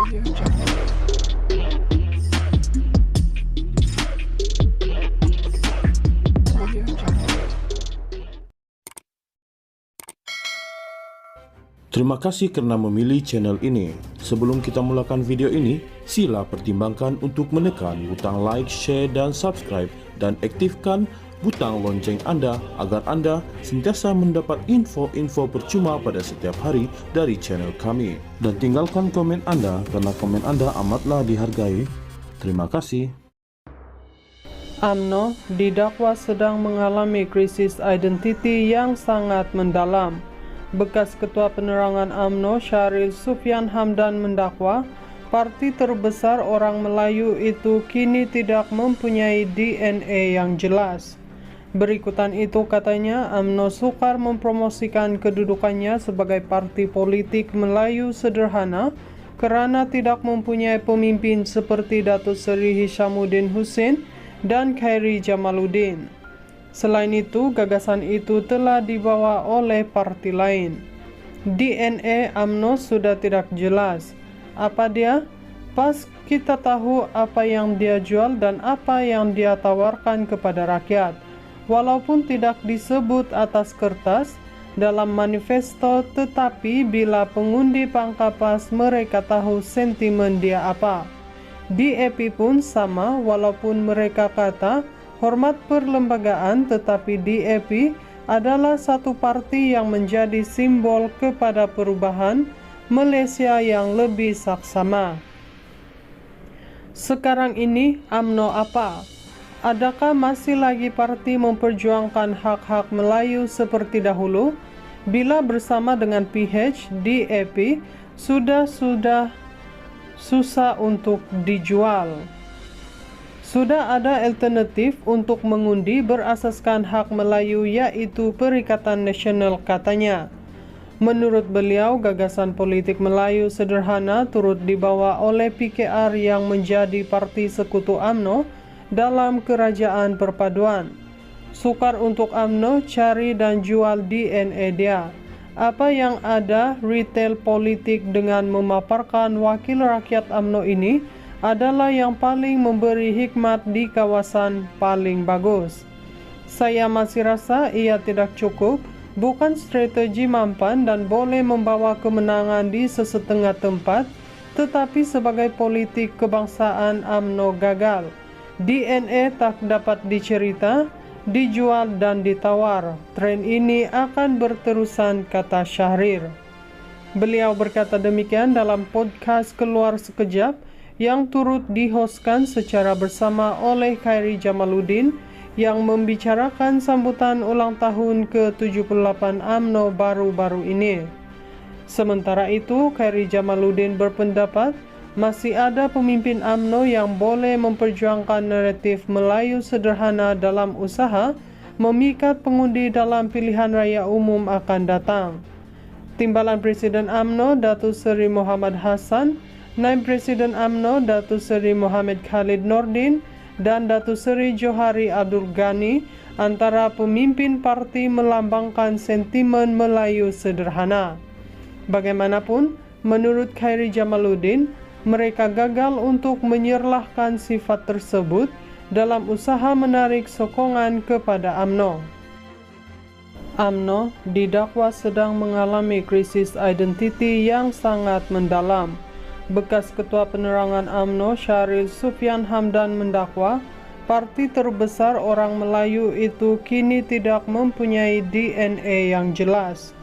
Terima kasih karena memilih channel ini. Sebelum kita mulakan video ini, sila pertimbangkan untuk menekan butang like, share, dan subscribe, dan aktifkan butang lonceng Anda agar Anda sentiasa mendapat info-info percuma pada setiap hari dari channel kami. Dan tinggalkan komen Anda karena komen Anda amatlah dihargai. Terima kasih. UMNO didakwa sedang mengalami krisis identiti yang sangat mendalam. Bekas Ketua Penerangan UMNO Syahril Sufyan Hamdan mendakwa parti terbesar orang Melayu itu kini tidak mempunyai DNA yang jelas. Berikutan itu katanya UMNO sukar mempromosikan kedudukannya sebagai parti politik Melayu sederhana karena tidak mempunyai pemimpin seperti Datuk Seri Hishamuddin Hussein dan Khairi Jamaluddin. Selain itu, gagasan itu telah dibawa oleh parti lain. DNA UMNO sudah tidak jelas. Apa dia? Pas kita tahu apa yang dia jual dan apa yang dia tawarkan kepada rakyat. Walaupun tidak disebut atas kertas dalam manifesto, tetapi bila pengundi Pangkapas mereka tahu sentimen dia apa. DAP pun sama, walaupun mereka kata hormat perlembagaan, tetapi DAP adalah satu parti yang menjadi simbol kepada perubahan Malaysia yang lebih saksama. Sekarang ini UMNO apa? Adakah masih lagi parti memperjuangkan hak-hak Melayu seperti dahulu? Bila bersama dengan PH, DAP sudah susah untuk dijual. Sudah ada alternatif untuk mengundi berasaskan hak Melayu, yaitu Perikatan Nasional katanya. Menurut beliau, gagasan politik Melayu sederhana turut dibawa oleh PKR yang menjadi parti sekutu UMNO dalam kerajaan perpaduan. Sukar untuk UMNO cari dan jual DNA dia. Apa yang ada retail politik dengan memaparkan wakil rakyat UMNO ini adalah yang paling memberi hikmat di kawasan paling bagus. Saya masih rasa ia tidak cukup, bukan strategi mampan dan boleh membawa kemenangan di sesetengah tempat, tetapi sebagai politik kebangsaan UMNO gagal. DNA tak dapat dicerita, dijual dan ditawar. Tren ini akan berterusan, kata Syahril. Beliau berkata demikian dalam podcast Keluar Sekejap yang turut dihostkan secara bersama oleh Khairi Jamaluddin yang membicarakan sambutan ulang tahun ke-78 UMNO baru-baru ini. Sementara itu, Khairi Jamaluddin berpendapat masih ada pemimpin UMNO yang boleh memperjuangkan naratif Melayu sederhana dalam usaha memikat pengundi dalam pilihan raya umum akan datang. Timbalan Presiden UMNO Datuk Seri Muhammad Hassan, Naib Presiden UMNO Datuk Seri Muhammad Khalid Nordin dan Datuk Seri Johari Abdul Ghani antara pemimpin parti melambangkan sentimen Melayu sederhana. Bagaimanapun, menurut Khairi Jamaluddin, mereka gagal untuk menyerlahkan sifat tersebut dalam usaha menarik sokongan kepada UMNO. UMNO didakwa sedang mengalami krisis identiti yang sangat mendalam. Bekas Ketua Penerangan UMNO Syahril Sufyan Hamdan mendakwa parti terbesar orang Melayu itu kini tidak mempunyai DNA yang jelas.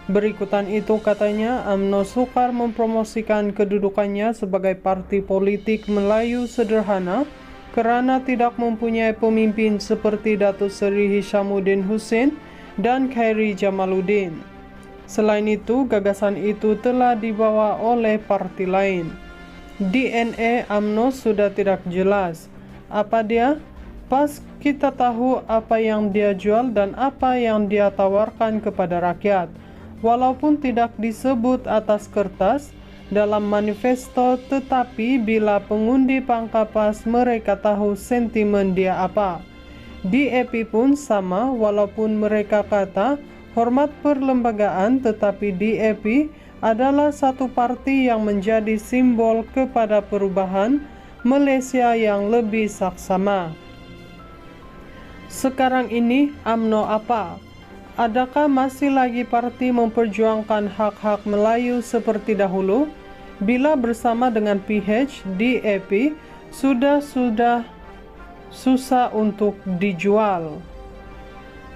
Berikutan itu katanya UMNO sukar mempromosikan kedudukannya sebagai parti politik Melayu sederhana karena tidak mempunyai pemimpin seperti Datuk Seri Hishamuddin Hussein dan Khairi Jamaluddin. Selain itu, gagasan itu telah dibawa oleh parti lain. DNA UMNO sudah tidak jelas. Apa dia? Pas kita tahu apa yang dia jual dan apa yang dia tawarkan kepada rakyat. Walaupun tidak disebut atas kertas dalam manifesto, tetapi bila pengundi Pangkapas mereka tahu sentimen dia apa. DAP pun sama, walaupun mereka kata hormat perlembagaan, tetapi DAP adalah satu parti yang menjadi simbol kepada perubahan Malaysia yang lebih saksama. Sekarang ini UMNO apa? Adakah masih lagi parti memperjuangkan hak-hak Melayu seperti dahulu? Bila bersama dengan PH, DAP sudah susah untuk dijual.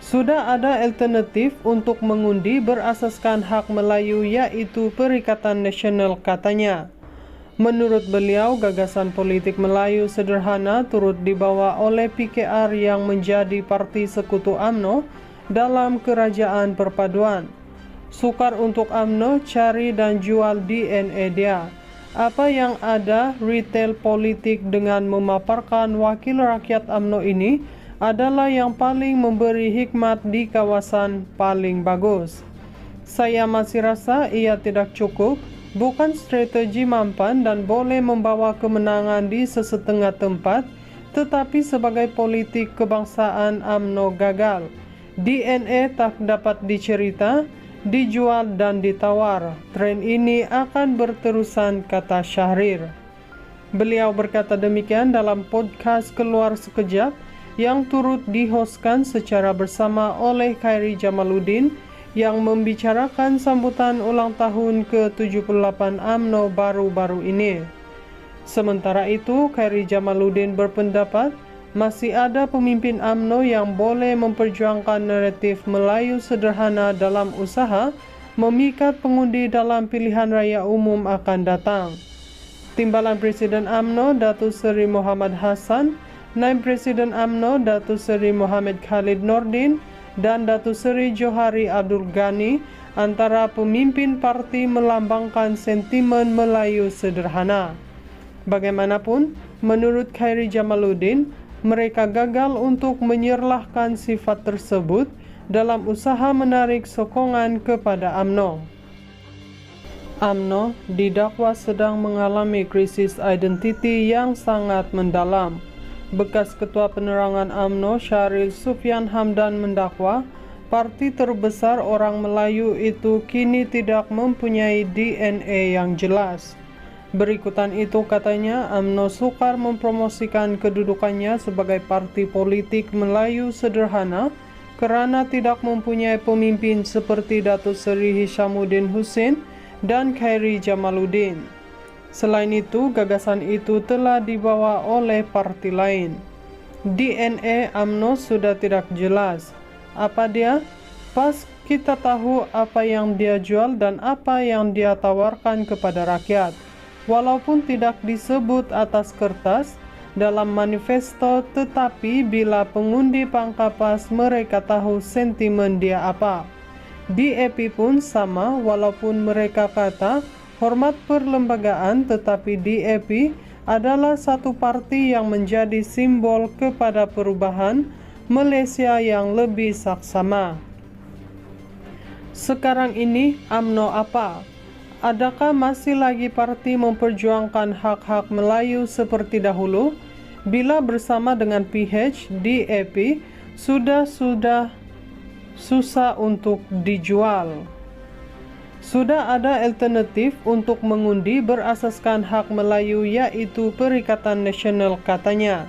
Sudah ada alternatif untuk mengundi berasaskan hak Melayu, yaitu Perikatan Nasional, katanya. Menurut beliau, gagasan politik Melayu sederhana turut dibawa oleh PKR yang menjadi parti sekutu UMNO dalam kerajaan perpaduan. Sukar untuk UMNO cari dan jual DNA dia. Apa yang ada retail politik dengan memaparkan wakil rakyat UMNO ini adalah yang paling memberi hikmat di kawasan paling bagus. Saya masih rasa ia tidak cukup, bukan strategi mampan dan boleh membawa kemenangan di sesetengah tempat, tetapi sebagai politik kebangsaan UMNO gagal. DNA tak dapat dicerita, dijual dan ditawar. Tren ini akan berterusan, kata Syahrir. Beliau berkata demikian dalam podcast Keluar Sekejap yang turut dihoskan secara bersama oleh Khairi Jamaluddin yang membicarakan sambutan ulang tahun ke-78 UMNO baru-baru ini. Sementara itu, Khairi Jamaluddin berpendapat masih ada pemimpin UMNO yang boleh memperjuangkan naratif Melayu sederhana dalam usaha memikat pengundi dalam pilihan raya umum akan datang. Timbalan Presiden UMNO Datuk Seri Muhammad Hassan, Naib Presiden UMNO Datuk Seri Muhammad Khalid Nordin dan Datuk Seri Johari Abdul Ghani antara pemimpin parti melambangkan sentimen Melayu sederhana. Bagaimanapun, menurut Khairi Jamaluddin, mereka gagal untuk menyerlahkan sifat tersebut dalam usaha menarik sokongan kepada UMNO. UMNO didakwa sedang mengalami krisis identiti yang sangat mendalam. Bekas Ketua Penerangan UMNO Syahril Sufyan Hamdan mendakwa parti terbesar orang Melayu itu kini tidak mempunyai DNA yang jelas. Berikutan itu katanya UMNO sukar mempromosikan kedudukannya sebagai parti politik Melayu sederhana kerana tidak mempunyai pemimpin seperti Datuk Seri Hishamuddin Hussein dan Khairi Jamaluddin. Selain itu, gagasan itu telah dibawa oleh parti lain. DNA UMNO sudah tidak jelas. Apa dia? Pas kita tahu apa yang dia jual dan apa yang dia tawarkan kepada rakyat. Walaupun tidak disebut atas kertas dalam manifesto, tetapi bila pengundi pangkapas mereka tahu sentimen dia apa. DAP pun sama, walaupun mereka kata hormat perlembagaan, tetapi DAP adalah satu parti yang menjadi simbol kepada perubahan Malaysia yang lebih saksama. Sekarang ini UMNO apa? Adakah masih lagi parti memperjuangkan hak-hak Melayu seperti dahulu? Bila bersama dengan PH, DAP sudah susah untuk dijual. Sudah ada alternatif untuk mengundi berasaskan hak Melayu, yaitu Perikatan Nasional, katanya.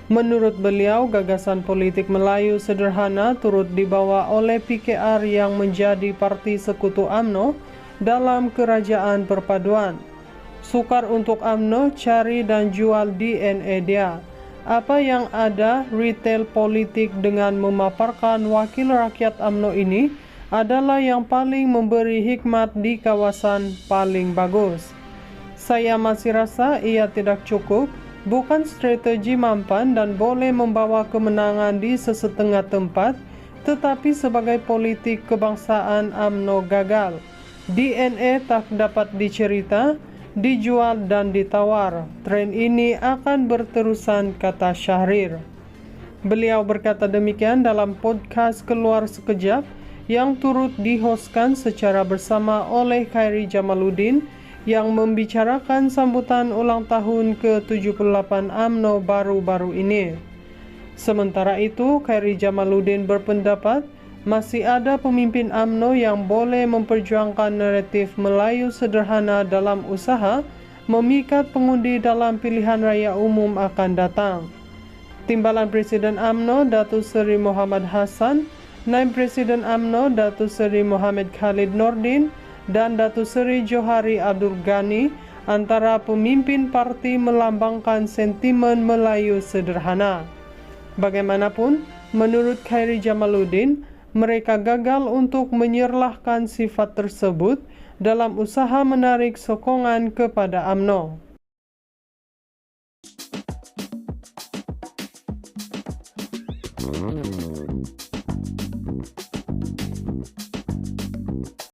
Menurut beliau, gagasan politik Melayu sederhana turut dibawa oleh PKR yang menjadi parti sekutu UMNO dalam kerajaan perpaduan. Sukar untuk UMNO cari dan jual DNA dia. Apa yang ada retail politik dengan memaparkan wakil rakyat UMNO ini adalah yang paling memberi hikmat di kawasan paling bagus. Saya masih rasa ia tidak cukup, bukan strategi mampan dan boleh membawa kemenangan di sesetengah tempat, tetapi sebagai politik kebangsaan UMNO gagal. DNA tak dapat dicerita, dijual dan ditawar. Tren ini akan berterusan, kata Syahrir. Beliau berkata demikian dalam podcast Keluar Sekejap yang turut dihoskan secara bersama oleh Khairi Jamaluddin yang membicarakan sambutan ulang tahun ke-78 UMNO baru-baru ini. Sementara itu, Khairi Jamaluddin berpendapat masih ada pemimpin UMNO yang boleh memperjuangkan naratif Melayu sederhana dalam usaha memikat pengundi dalam pilihan raya umum akan datang. Timbalan Presiden UMNO Datuk Seri Muhammad Hassan, Naib Presiden UMNO Datuk Seri Muhammad Khalid Nordin dan Datuk Seri Johari Abdul Ghani antara pemimpin parti melambangkan sentimen Melayu sederhana. Bagaimanapun, menurut Khairi Jamaluddin, mereka gagal untuk menyerlahkan sifat tersebut dalam usaha menarik sokongan kepada UMNO.